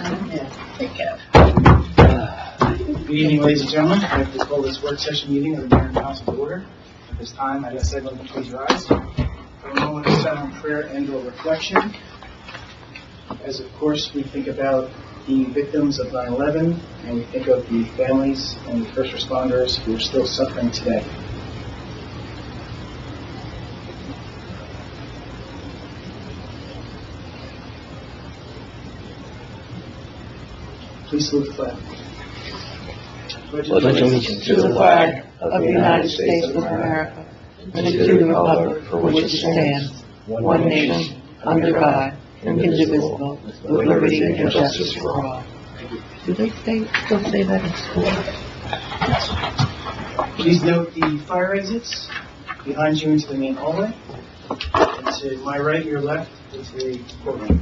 Take care. Good evening, ladies and gentlemen. I'd like to call this work session meeting of the Mayor and Council to order. At this time, as I said, let me please rise. For a moment of silent prayer and/or reflection, as of course we think about the victims of 9/11, and we think of the families and the first responders who are still suffering today. Please salute the flag. Pledge allegiance to the flag of the United States of America and to the republic for which it stands, one nation, under God, indivisible, with liberty and justice for all. Do they still say that in school? Please note the fire exits behind you into the main hallway. And to my right, your left, is the courtroom.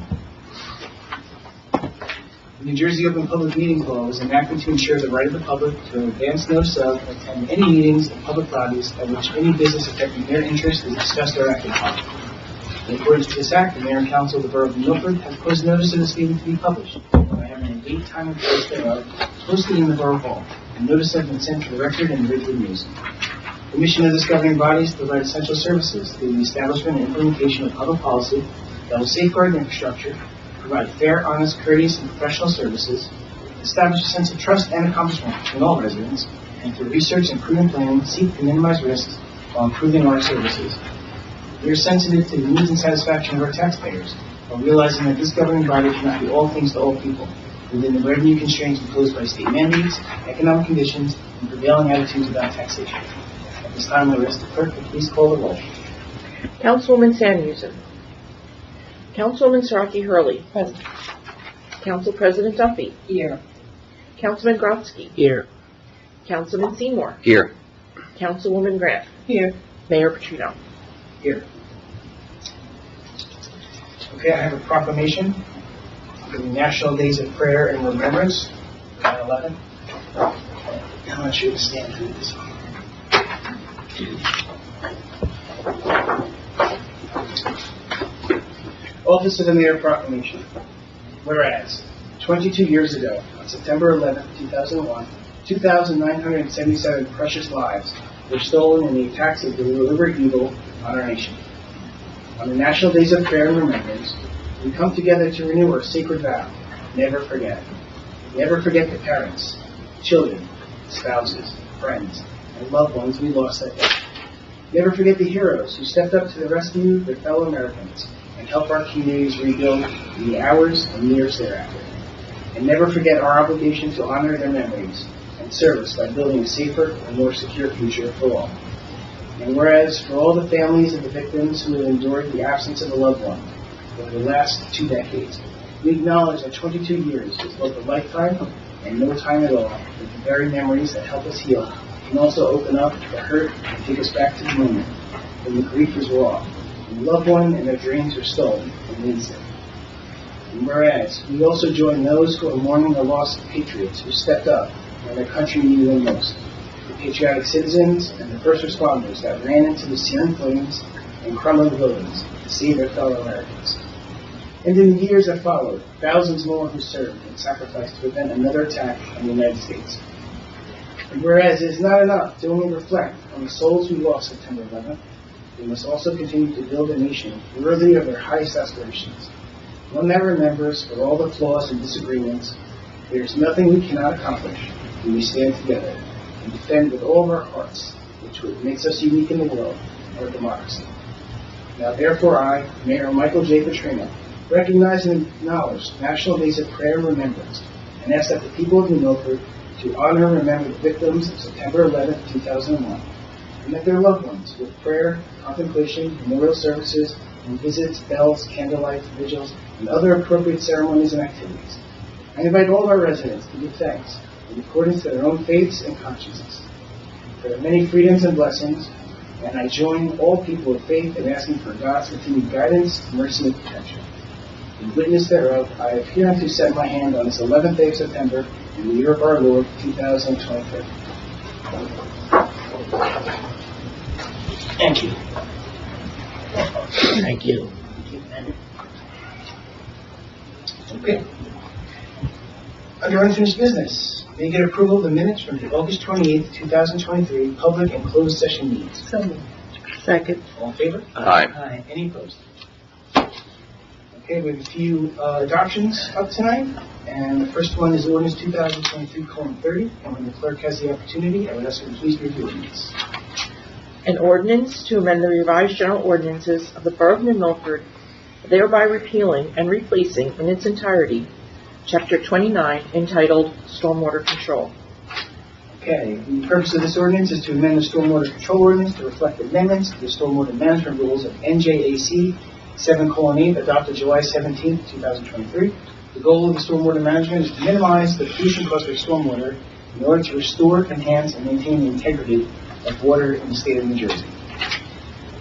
The New Jersey Open Public Meetings Law was enacted to ensure the right of the public to advance notice of and attend any meetings in public bodies at which any business affecting their interest is discussed or acted upon. In accordance with this act, the Mayor and Council of the Borough of Milford have posted notice of this meeting to be published by having a date, time, and place thereof posted in the Borough Hall, and notice has been sent to the record and Ridgewood News. The mission of this governing body is to provide essential services through the establishment and implementation of public policy that will safeguard the infrastructure, provide fair, honest, courteous, and professional services, establish a sense of trust and accomplishment between all residents, and through research and prudent planning, seek to minimize risks while improving our services. We are sensitive to the needs and satisfaction of our taxpayers, while realizing that this governing body cannot be all things to all people, within the revenue constraints imposed by state mandates, economic conditions, and prevailing attitudes about taxation. At this time, I ask the clerk to please call the roll. Councilwoman Samuelson. Councilwoman Saraki Hurley. Present. Council President Duffy. Here. Councilman Grotsky. Here. Councilman Seymour. Here. Councilwoman Grant. Here. Mayor Petrino. Here. Okay, I have a proclamation for the National Days of Prayer and Remembrance, 9/11. I'm not sure to stand through this one. Office of the Mayor Proclamation. Whereas, 22 years ago, on September 11, 2001, 2,977 precious lives were stolen in the attacks of the deliberate evil on our nation. On the National Days of Prayer and Remembrance, we come together to renew our sacred vow: never forget. Never forget the parents, children, spouses, friends, and loved ones we lost that day. Never forget the heroes who stepped up to the rescue of their fellow Americans and helped our communities rebuild in the hours and years thereafter. And never forget our obligation to honor their memories and service by building a safer and more secure future for all. And whereas for all the families of the victims who have endured the absence of a loved one over the last 2 decades, we acknowledge that 22 years is both a lifetime and no time at all, but the very memories that help us heal can also open up the hurt and take us back to the moment when the grief was raw, when the loved one and their dreams were stolen in an instant. And whereas we also join those who are mourning the loss of patriots who stepped up when their country needed them most, the patriotic citizens and the first responders that ran into the searing flames and crumbling buildings to save their fellow Americans. And in the years that followed, thousands more who served and sacrificed to prevent another attack on the United States. And whereas it is not enough to only reflect on the souls we lost September 11th, we must also continue to build a nation worthy of their highest aspirations, one that remembers, for all the flaws and disagreements, there is nothing we cannot accomplish when we stand together and defend with all of our hearts, which makes us unique in the world, our democracy. Now therefore I, Mayor Michael J. Petrino, recognize and acknowledge National Days of Prayer and Remembrance, and ask that the people of New Milford to honor and remember the victims of September 11, 2001, and that their loved ones with prayer, contemplation, memorial services, and visits, bells, candlelight, vigils, and other appropriate ceremonies and activities. I invite all of our residents to give thanks in accordance to their own faiths and consciences for their many freedoms and blessings, and I join all people of faith in asking for God's continued guidance, mercy, and protection. In witness thereof, I have hereunto set my hand on this 11th day of September in the year of our Lord, 2023. Thank you. Thank you. Okay. Under unfinished business, may I get approval of the minutes from the August 28th, 2023 public and closed session meetings? So moved. Second. All in favor? Aye. Any opposed? Okay, we have a few adoptions up tonight, and the first one is ordinance 2023:30, and when the clerk has the opportunity, I would ask her to please read the ordinance. An ordinance to amend the revised general ordinances of the Borough of New Milford, thereby repealing and replacing in its entirety Chapter 29 entitled Stormwater Control. Okay, the purpose of this ordinance is to amend the stormwater control ordinance to reflect amendments to the stormwater management rules of NJAC 7:8 adopted July 17, 2023. The goal of the stormwater management is to minimize the pollution caused by stormwater in order to restore, enhance, and maintain the integrity of water in the state of New Jersey.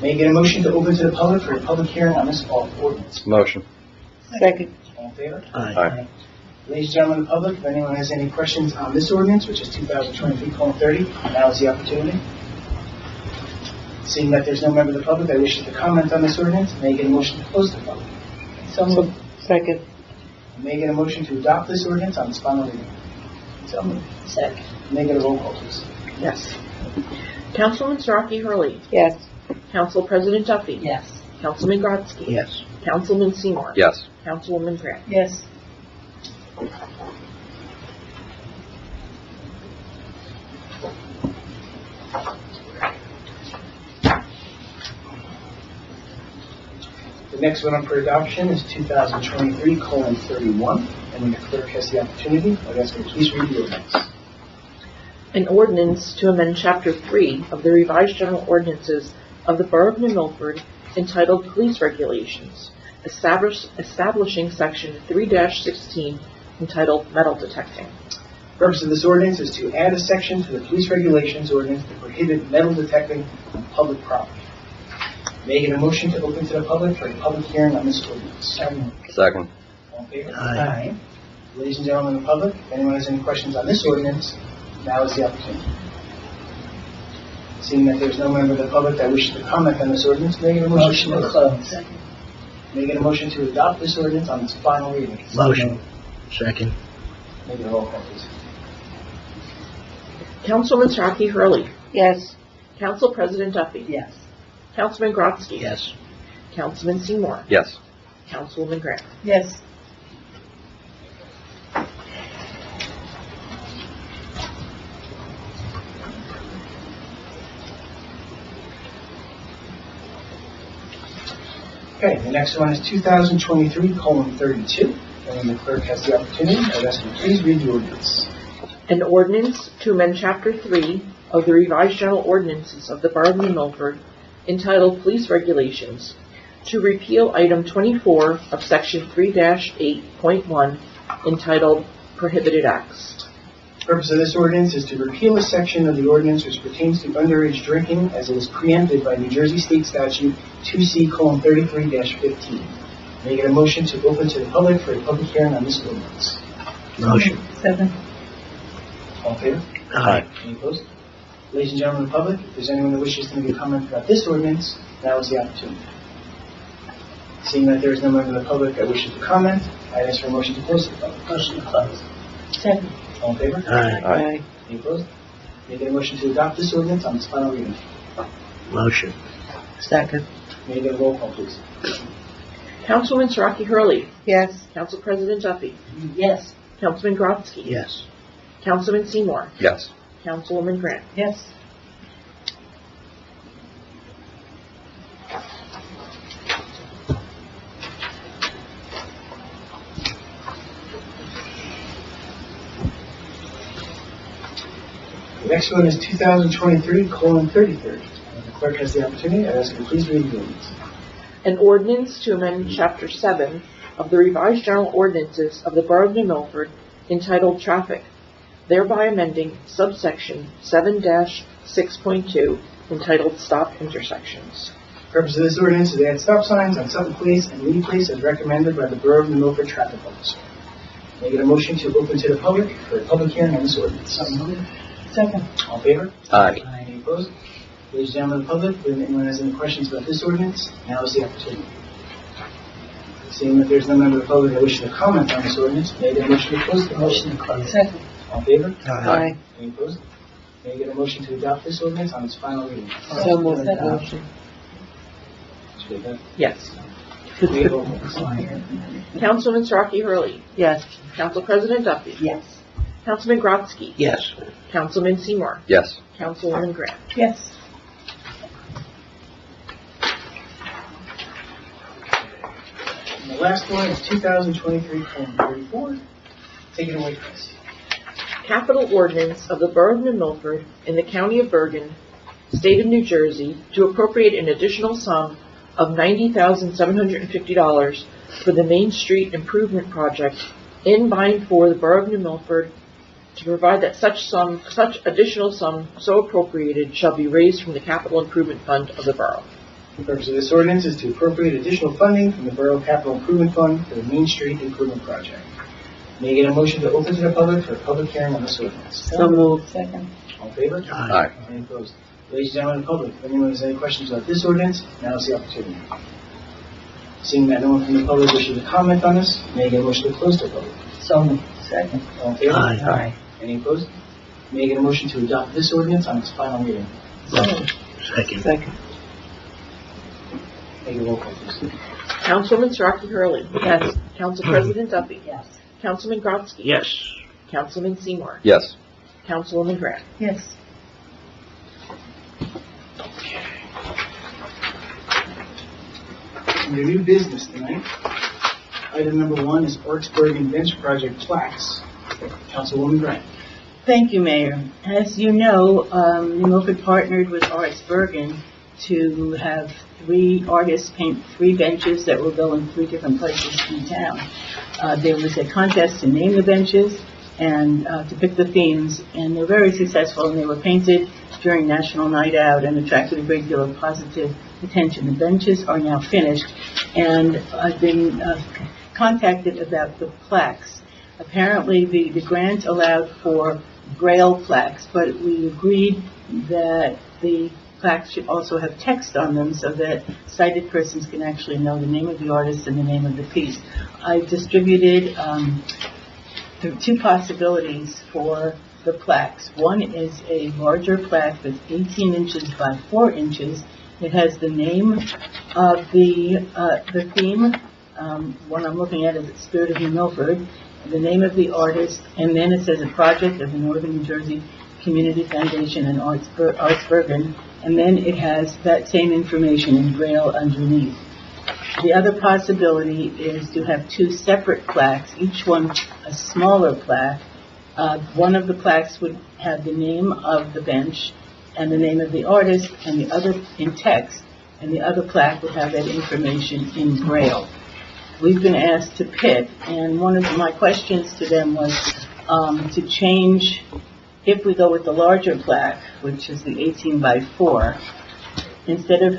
May I get a motion to open to the public for a public hearing on this ordinance? Motion. Second. All in favor? Aye. Ladies and gentlemen of the public, if anyone has any questions on this ordinance, which is 2023:30, now is the opportunity. Seeing that there's no member of the public that wishes to comment on this ordinance, may I get a motion to close the public? So moved. Second. May I get a motion to adopt this ordinance on its final reading? So moved. Second. May I get a roll call, please? Yes. Councilman Siraki Hurley. Yes. Council President Duffy. Yes. Councilman Grodzki. Yes. Councilman Seymour. Yes. Councilwoman Grant. Yes. The next one up for adoption is 2023:31, and when the clerk has the opportunity, I'd ask her to please read the ordinance. An ordinance to amend Chapter 3 of the revised general ordinances of the Borough of New Milford entitled Police Regulations, establishing Section 3-16 entitled Metal Detecting. The purpose of this ordinance is to add a section to the police regulations ordinance to prohibit metal detecting on public property. May I get a motion to open to the public for a public hearing on this ordinance? Second. All in favor? Aye. Ladies and gentlemen of the public, if anyone has any questions on this ordinance, now is the opportunity. Seeing that there's no member of the public that wishes to comment on this ordinance, may I get a motion to close? May I get a motion to adopt this ordinance on its final reading? Motion. Second. May I get a roll call, please? Councilman Siraki Hurley. Yes. Council President Duffy. Yes. Councilman Grodzki. Yes. Councilman Seymour. Yes. Councilwoman Grant. Yes. Okay, the next one is 2023:32, and when the clerk has the opportunity, I'd ask you to please read the ordinance. An ordinance to amend Chapter 3 of the revised general ordinances of the Borough of New Milford entitled Police Regulations to repeal Item 24 of Section 3-8.1 entitled Prohibited Acts. The purpose of this ordinance is to repeal a section of the ordinance which pertains to underage drinking as it is preempted by New Jersey State Statute 2C:33-15. May I get a motion to open to the public for a public hearing on this ordinance? Motion. Second. All in favor? Aye. Any opposed? Ladies and gentlemen of the public, if there's anyone that wishes to make a comment about this ordinance, now is the opportunity. Seeing that there is no member of the public that wishes to comment, I'd ask for a motion to close the public. Motion to close. Second. All in favor? Aye. Any opposed? May I get a motion to adopt this ordinance on its final reading? Motion. Second. May I get a roll call, please? Councilman Siraki Hurley. Yes. Council President Duffy. Yes. Councilman Grodzki. Yes. Councilman Seymour. Yes. Councilwoman Grant. Yes. The next one is 2023:33. If the clerk has the opportunity, I'd ask you to please read the ordinance. An ordinance to amend Chapter 7 of the revised general ordinances of the Borough of New Milford entitled Traffic, thereby amending subsection 7-6.2 entitled Stop Intersections. The purpose of this ordinance is to add stop signs on Sutton Place and Lee Place as recommended by the Borough of New Milford Traffic Officer. May I get a motion to open to the public for a public hearing on this ordinance? Second. All in favor? Aye. Any opposed? Ladies and gentlemen of the public, if anyone has any questions about this ordinance, now is the opportunity. Seeing that there's no member of the public that wishes to comment on this ordinance, may I get a motion to close the public? Motion to close. Second. All in favor? Aye. Any opposed? May I get a motion to adopt this ordinance on its final reading? So moved. Motion. Yes. May I vote, please? Councilman Saraki Hurley. Yes. Council President Duffy. Yes. Councilman Grotzky. Yes. Councilman Seymour. Yes. Councilwoman Grant. Yes. And the last one is 2023-34. Take it away, Chris. Capital Ordinance of the Borough of Milford in the County of Bergen, State of New Jersey, to appropriate an additional sum of $90,750 for the Main Street Improvement Project in by and for the Borough of New Milford, to provide that such additional sum so appropriated shall be raised from the Capital Improvement Fund of the Borough. The purpose of this ordinance is to appropriate additional funding from the Borough Capital Improvement Fund for the Main Street Improvement Project. May I get a motion to open to the public for a public hearing on this ordinance? So moved. Second. All in favor? Aye. Any opposed? Ladies and gentlemen of the public, if anyone has any questions about this ordinance, now is the opportunity. Seeing that no one from the public wishes to comment on this, may I get a motion to close to the public? So moved. Second. All in favor? Aye. Any opposed? May I get a motion to adopt this ordinance on its final reading? So moved. Second. Second. Take a roll call, please. Councilman Saraki Hurley. Yes. Council President Duffy. Yes. Councilman Grotzky. Yes. Councilman Seymour. Yes. Councilwoman Grant. Yes. Under new business tonight, item number 1 is Ortsburg and Bench Project plaques. Councilwoman Grant. Thank you, Mayor. As you know, New Milford partnered with Arts Bergen to have 3 artists paint 3 benches that will go in 3 different places in town. There was a contest to name the benches and to pick the themes, and they're very successful, and they were painted during National Night Out and attracted a great deal of positive attention. The benches are now finished, and I've been contacted about the plaques. Apparently, the grant allowed for Braille plaques, but we agreed that the plaques should also have text on them so that sighted persons can actually know the name of the artist and the name of the piece. I've distributed 2 possibilities for the plaques. One is a larger plaque that's 18 inches by 4 inches. It has the name of the theme. One I'm looking at is Spirit of New Milford, the name of the artist, and then it says a project of the Northern New Jersey Community Foundation and Arts Bergen, and then it has that same information in Braille underneath. The other possibility is to have 2 separate plaques, each one a smaller plaque. One of the plaques would have the name of the bench and the name of the artist, and the other in text, and the other plaque would have that information in Braille. We've been asked to pick, and one of my questions to them was to change, if we go with the larger plaque, which is the 18 by 4, instead of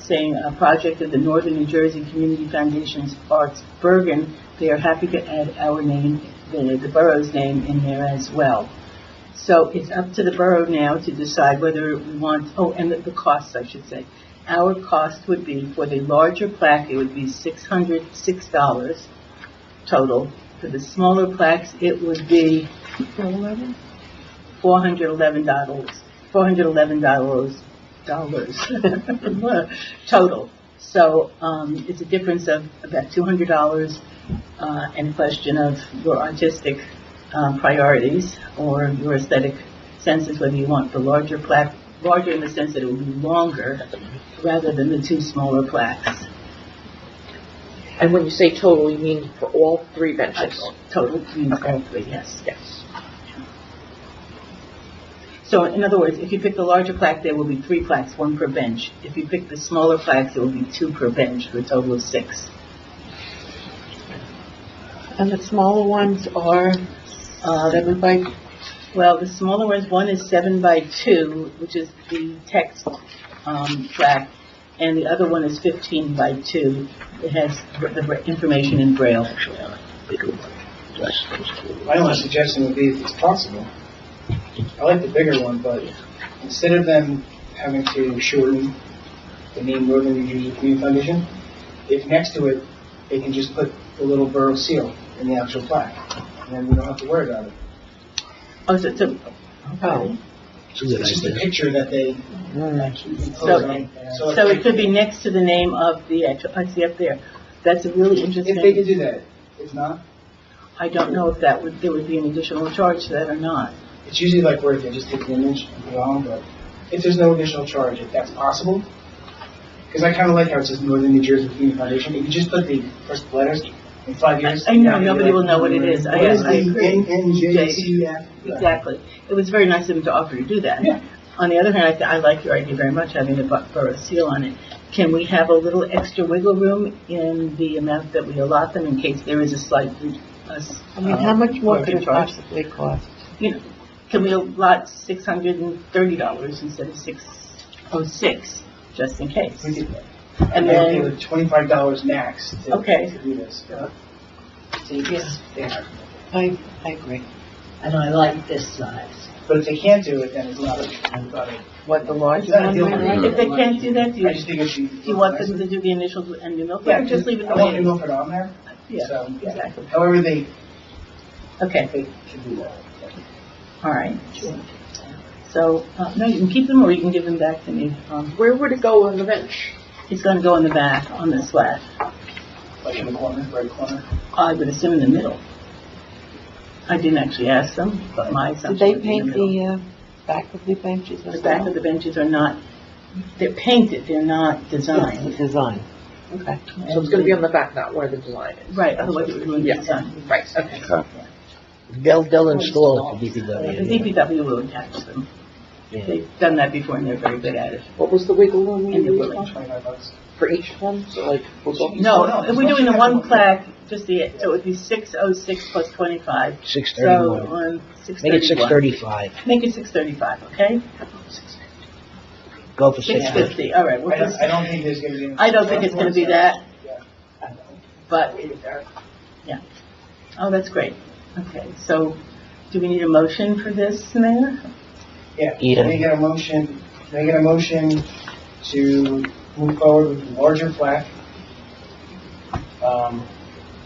saying a project of the Northern New Jersey Community Foundation's Arts Bergen, they are happy to add our name, the borough's name, in there as well. So it's up to the borough now to decide whether we want, and the costs, I should say. Our cost would be, for the larger plaque, it would be $606 total. For the smaller plaques, it would be $411 total. So it's a difference of about $200, and a question of your artistic priorities or your aesthetic senses, whether you want the larger plaque, larger in the sense that it will be longer rather than the 2 smaller plaques. And when you say total, you mean for all 3 benches? Total means all 3, yes. Yes. So in other words, if you pick the larger plaque, there will be 3 plaques, 1 per bench. If you pick the smaller plaques, there will be 2 per bench, for a total of 6. And the smaller ones are 7 by... Well, the smaller ones, one is 7 by 2, which is the text plaque, and the other one is 15 by 2. It has the information in Braille. My only suggestion would be, if it's possible, I like the bigger one, but instead of them having to shorten the name Northern New Jersey Community Foundation, if next to it they can just put the little borough seal in the actual plaque, and then we don't have to worry about it. Oh, so it's a, Oh. It's just a picture that they actually impose on. so it could be next to the name of the actual, I see up there. That's a really interesting. If they could do that, if not, I don't know if there would be an additional charge to that or not. it's usually like where they just take the image and put it on, but if there's no additional charge, if that's possible, because I kind of like how it says Northern New Jersey Community Foundation. If you just put the first letters in 5 years, I know, nobody will know what it is. I agree. NJCF. Exactly. It was very nice of him to offer to do that. Yeah. On the other hand, I like your idea very much, having a borough seal on it. Can we have a little extra wiggle room in the amount that we allot them in case there is a slight, I mean, how much more could it charge? possibly cost? You know, can we allot $630 instead of $606, just in case? We did that. And they then, were $25 max to do this. Yeah. I agree. And I like this size. But if they can't do it, then it's not a. What, the large It's not a one? deal breaker. if they can't do that, do I just think it should. you want them to do the initials and New Milford, Yeah, or just leave it the I way want it New is? Milford on there. Yeah, So, yeah. exactly. However they Okay, should do that. all right. So, no, you can keep them or you can give them back to me. Where would it go on the bench? It's going to go in the back on this flat. Like in the corner, right corner. I would assume in the middle. I didn't actually ask them, but my Did assumption they would be in paint the back of the benches as The back well? of the benches are not, they're painted, they're not The designed. design. Okay. So it's going to be on the back, not where the design is. Right, otherwise it would ruin the Yeah. design. Right, okay. They'll install it to The DPW. DPW will attach them. Yeah. They've done that before and they're very good at it. What was the wiggle room And the you willing. used $25. for each one? So like, we'll go. No, if we're doing the one plaque, just the, so it would be 606 plus 25. So 631. on 631. Make it 635. Make it 635, okay? Go for 650. 650, all right. We'll just- I don't think there's going to be. Any I don't think it's gonna be that. Yeah. But, yeah. Oh, that's great. Okay, so do we need a motion for this, Mayor? Yeah. Yeah. Can I get a motion to move forward with the larger plaque,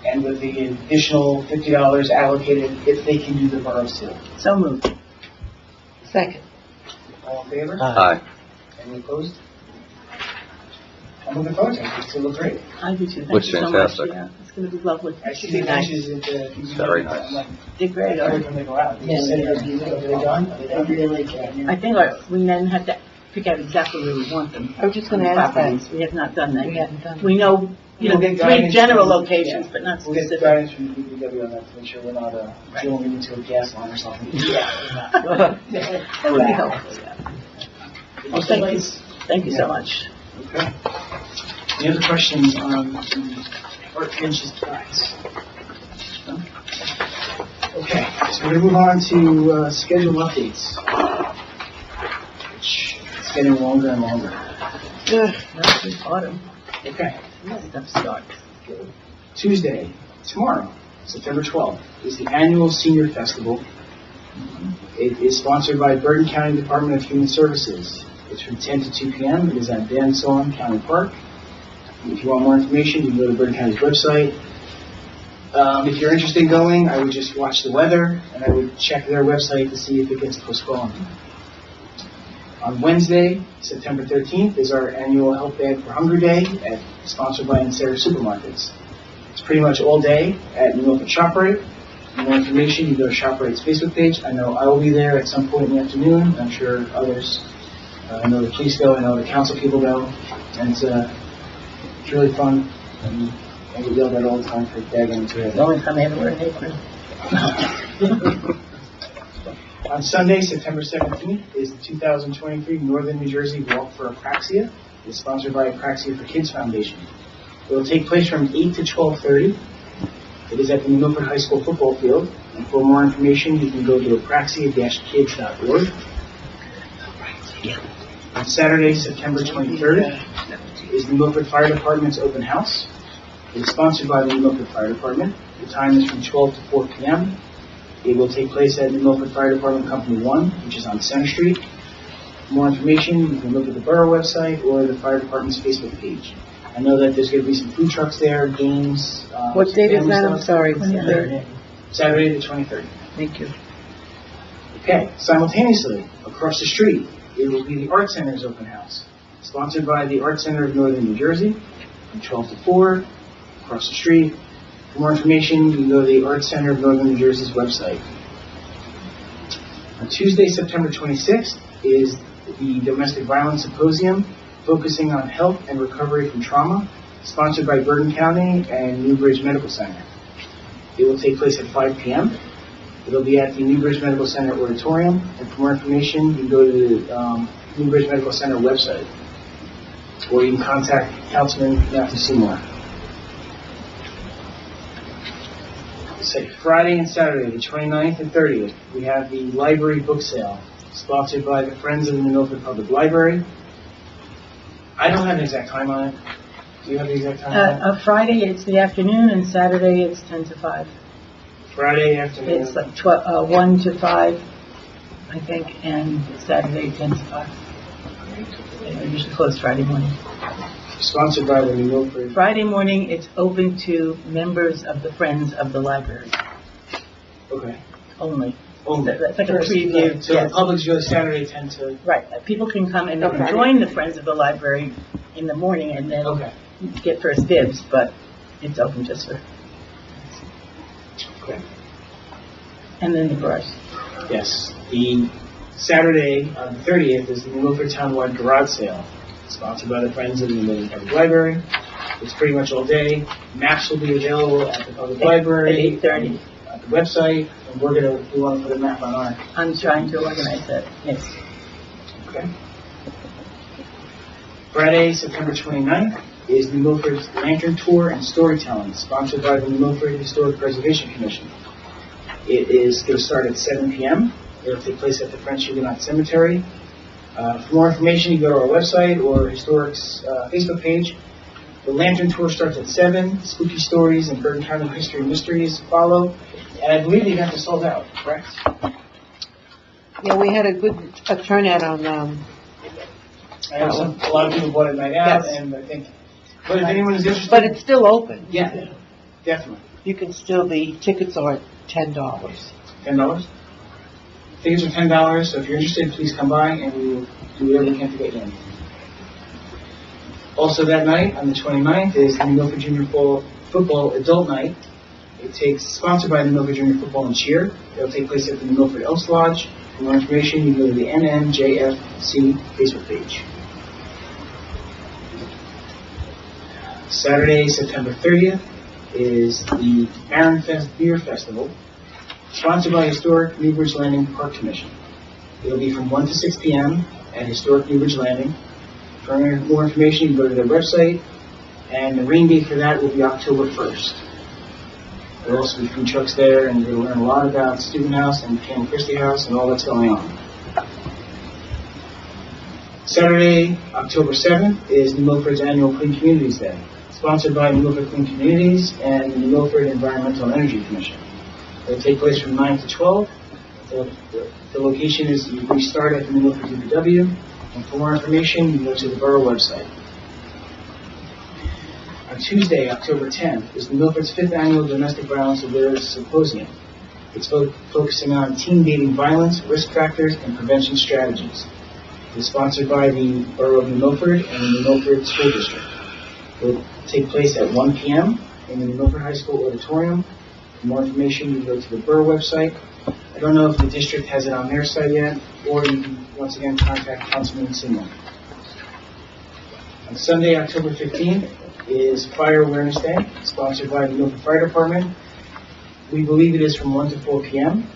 and with the additional $50 allocated if they can do the borough seal. So moved. Second. All in favor? Aye. Any opposed? I'm looking forward to it. It's going to look great. I do too. Thank Looks you so much. fantastic. Yeah, it's gonna be lovely. I see the benches at the. Very nice. I'm like, They're great. every time they go out. They just say, are they done? Are they They done? really can. I think we then have to pick out exactly where we want them. I was just gonna ask that. Properties. We have not done that We yet. haven't done We know, you know, We'll get 3 guidance general from- locations, yeah. but not We'll get specific. guidance from the DPW on that to make sure we're not drilling into a gas line or something. That would be helpful, yeah. Well, thank you so much. Okay. Any other questions on the Art Finch's plaques? No? Okay, so we're going to move on to schedule updates, which is getting longer and longer. That's in autumn. Okay, Stuff starts. Tuesday, tomorrow, September 12th, is the annual Senior Festival. It is sponsored by Bergen County Department of Human Services. It's from 10 to 2 p.m. It is at Dansong County Park. If you want more information, you can go to Bergen County's website. If you're interested in going, I would just watch the weather, and I would check their website to see if it gets postponed. On Wednesday, September 13th, is our annual Help Bag for Hunger Day, sponsored by Sarah Supermarkets. It's pretty much all day at New Milford ShopRite. For more information, you go to ShopRite's Facebook page. I know I will be there at some point in the afternoon. I'm sure others. I know the police go. I know the council people go. And it's really fun. And I get yelled at all the time for bagging into it. The only time I ever wear an apron. On Sunday, September 17th, is the 2023 Northern New Jersey Walk for Apraxia. It's sponsored by Apraxia for Kids Foundation. It will take place from 8 to 12:30. It is at the New Milford High School football field. And for more information, you can go to apraxia-kids.org. On Saturday, September 23rd, is the New Milford Fire Department's open house. It is sponsored by the New Milford Fire Department. The time is from 12 to 4 p.m. It will take place at New Milford Fire Department Company 1, which is on Center Street. For more information, you can look at the borough website or the fire department's Facebook page. I know that there's going to be some food trucks there, games. What some date is family that? I'm stuff. sorry. Saturday the 23rd. Thank you. Okay, simultaneously, across the street, it will be the Art Center's open house, sponsored by the Art Center of Northern New Jersey, from 12 to 4, across the street. For more information, you can go to the Art Center of Northern New Jersey's website. On Tuesday, September 26th, is the Domestic Violence Symposium, focusing on health and recovery from trauma, sponsored by Bergen County and Newbridge Medical Center. It will take place at 5 p.m. It'll be at the Newbridge Medical Center auditorium, and for more information, you can go to the Newbridge Medical Center website, or you can contact Councilman Matthew Seymour. Say Friday and Saturday, the 29th and 30th, we have the library book sale, sponsored by the Friends of the New Milford Public Library. I don't have an exact time on it. Do you have the exact time on it? Friday, it's the afternoon, and Saturday, it's 10 to 5. Friday afternoon. It's like 1 to 5, I think, and Saturday, 10 to 5. They're usually closed Friday morning. Sponsored by the New Milford. Friday morning, it's open to members of the Friends of the Library Okay. only. Only. That's like a preview. So Yes. the public's really Saturday 10 to... Right, people can come and they can Okay. join the Friends of the Library in the morning and then Okay. get first dibs, but it's open just for, Okay. and then the garage. Yes. The Saturday, the 30th, is the New Milford Townwide Garage Sale, sponsored by the Friends of the New Milford Public Library. It's pretty much all day. Maps will be available at the public library. At 8:30. At the website. And we want to put a map on our... I'm trying to organize that, yes. Okay. Friday, September 29th, is New Milford's Lantern Tour and Storytelling, sponsored by the New Milford Historic Preservation Commission. It is going to start at 7 p.m. It'll take place at the French Huguenot Cemetery. For more information, you go to our website or Historic's Facebook page. The Lantern Tour starts at 7. Spooky stories and Bergen County history and mysteries follow. And I believe the event is sold out, correct? Yeah, we had a good turnout on, I know a lot of people bought it night out, Yes. and I think... But if anyone is interested... but it's still open. Yeah, definitely. You can still, the tickets are $10. $10? Tickets are $10, so if you're interested, please come by and we will do whatever we can to get you in. Also that night, on the 29th, is the New Milford Junior Football Adult Night. It's sponsored by the New Milford Junior Football and Cheer. It'll take place at the New Milford Elks Lodge. For more information, you can go to the NMJFC Facebook page. Saturday, September 30th, is the Aaron Fest Beer Festival, sponsored by Historic Newbridge Landing Park Commission. It'll be from 1 to 6 p.m. at Historic Newbridge Landing. For more information, you can go to their website, and the rain date for that will be October 1st. There will also be food trucks there, and you'll learn a lot about Student House and Canon Christie House and all that's going on. Saturday, October 7th, is New Milford's annual Clean Communities Day, sponsored by New Milford Clean Communities and the New Milford Environmental Energy Commission. It'll take place from 9 to 12. The location is, we start at the New Milford DPW, and for more information, you can go to the borough website. On Tuesday, October 10th, is New Milford's 5th Annual Domestic Violence Awareness Symposium. It's focusing on teen dating violence, risk factors, and prevention strategies. It's sponsored by the Borough of New Milford and the New Milford School District. It will take place at 1 p.m. in the New Milford High School auditorium. For more information, you can go to the borough website. I don't know if the district has it on their site yet, or you can once again contact Councilman Seymour. On Sunday, October 15th, is Fire Awareness Day, sponsored by the Milford Fire Department. We believe it is from 1 to 4 p.m.,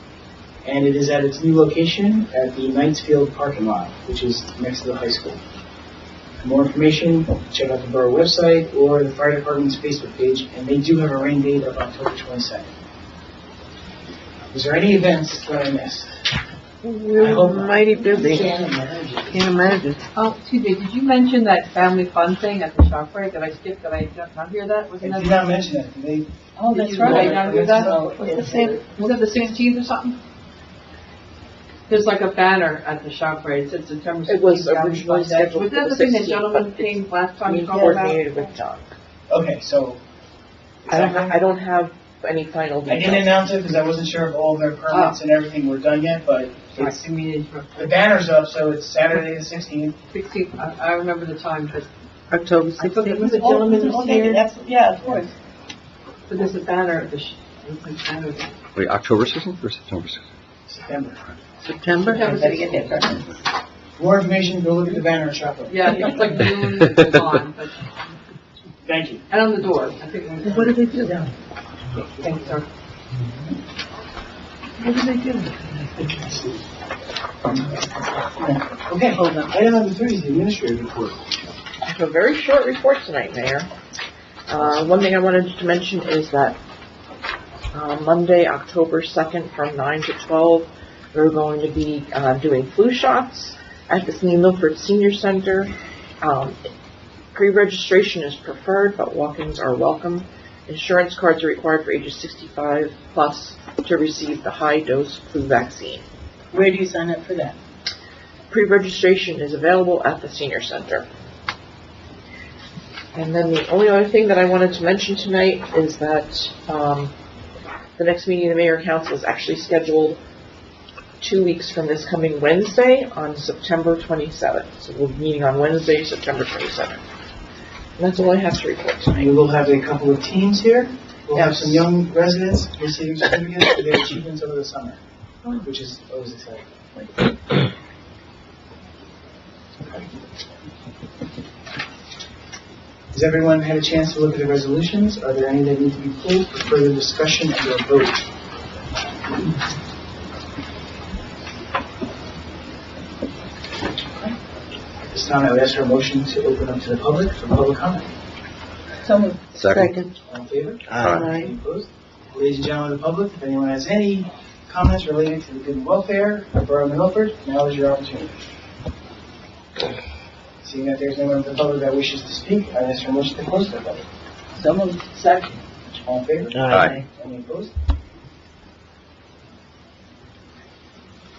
and it is at its new location at the Knightsfield parking lot, which is next to the high school. For more information, check out the borough website or the fire department's Facebook page, and they do have a rain date of October 22nd. Is there any events that I missed? We're mighty busy. Can't imagine. Oh, excuse me, did you mention that family fun thing at the shop break? Did I skip, did I not hear that? I Wasn't did that? not mention that. Did they? Oh, that's Did you right, I know not hear that? that? Was it the 16th or something? There's like a banner at the ShopRite. It said September 16th. It was Family originally Fun Day. scheduled Was that for the the thing that 16th, gentleman but came last time We to talk about? coordinated with John. Okay, so. I don't have any final I didn't details. announce it because I wasn't sure if all their permits and everything were done yet, but it's, the banner's up, so it's Saturday the 16th. 16th, I remember the time, but October I thought there 16th. was a gentleman who was here. Yeah, of course. But there's a banner at the, it's like Saturday. Wait, October 16th or September 16th? September. September. September Get their permits. More information, go look at the banner at ShopRite. Yeah, it's like noon and on, but, Thank you. and on the door, I think. it was- What do they do? Thank you, sir. What do they do? Okay, item number 3 is the administrative report. I have a very short report tonight, Mayor. One thing I wanted to mention is that Monday, October 2nd, from 9 to 12, we're going to be doing flu shots at the Milford Senior Center. Pre-registration is preferred, but walk-ins are welcome. Insurance cards are required for ages 65 plus to receive the high-dose flu vaccine. Where do you sign up for that? Pre-registration is available at the Senior Center. And then the only other thing that I wanted to mention tonight is that the next meeting of the Mayor and Council is actually scheduled 2 weeks from this coming Wednesday on September 27th. So we'll be meeting on Wednesday, September 27th. And that's all I have to report tonight. We will have a couple of teams here. We'll have Yes. some young residents receiving certificates for their achievements over the summer, which is always exciting. Has everyone had a chance to look at the resolutions? Are there any that need to be pulled for further discussion and or vote? At this time, I would ask for a motion to open up to the public for public comment. Someone. Second. All in favor? Aye. Any opposed? Ladies and gentlemen of the public, if anyone has any comments related to the good and welfare of Borough of Milford, now is your opportunity. Seeing that there's no one of the public that wishes to speak, I ask for a motion to close the public. Someone. Second. All in favor? Aye. Any opposed?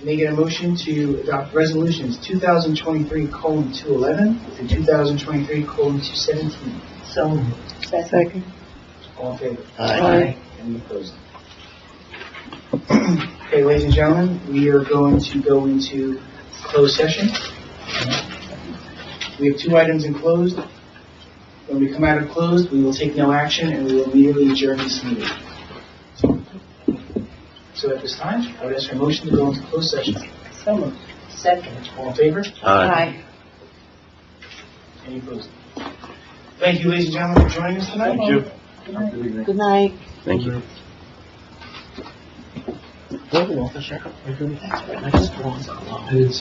May I get a motion to adopt resolutions 2023:211 to 2023:217? Someone. Second. All in favor? Aye. Any opposed? Okay, ladies and gentlemen, we are going to go into closed session. We have 2 items in closed. When we come out of closed, we will take no action and we will immediately adjourn this meeting. So at this time, I would ask for a motion to go into closed session. Someone. Second. All in favor? Aye. Any opposed? Thank you, ladies and gentlemen, for joining us tonight. Thank you. Good night. Thank you. Building officer. I just want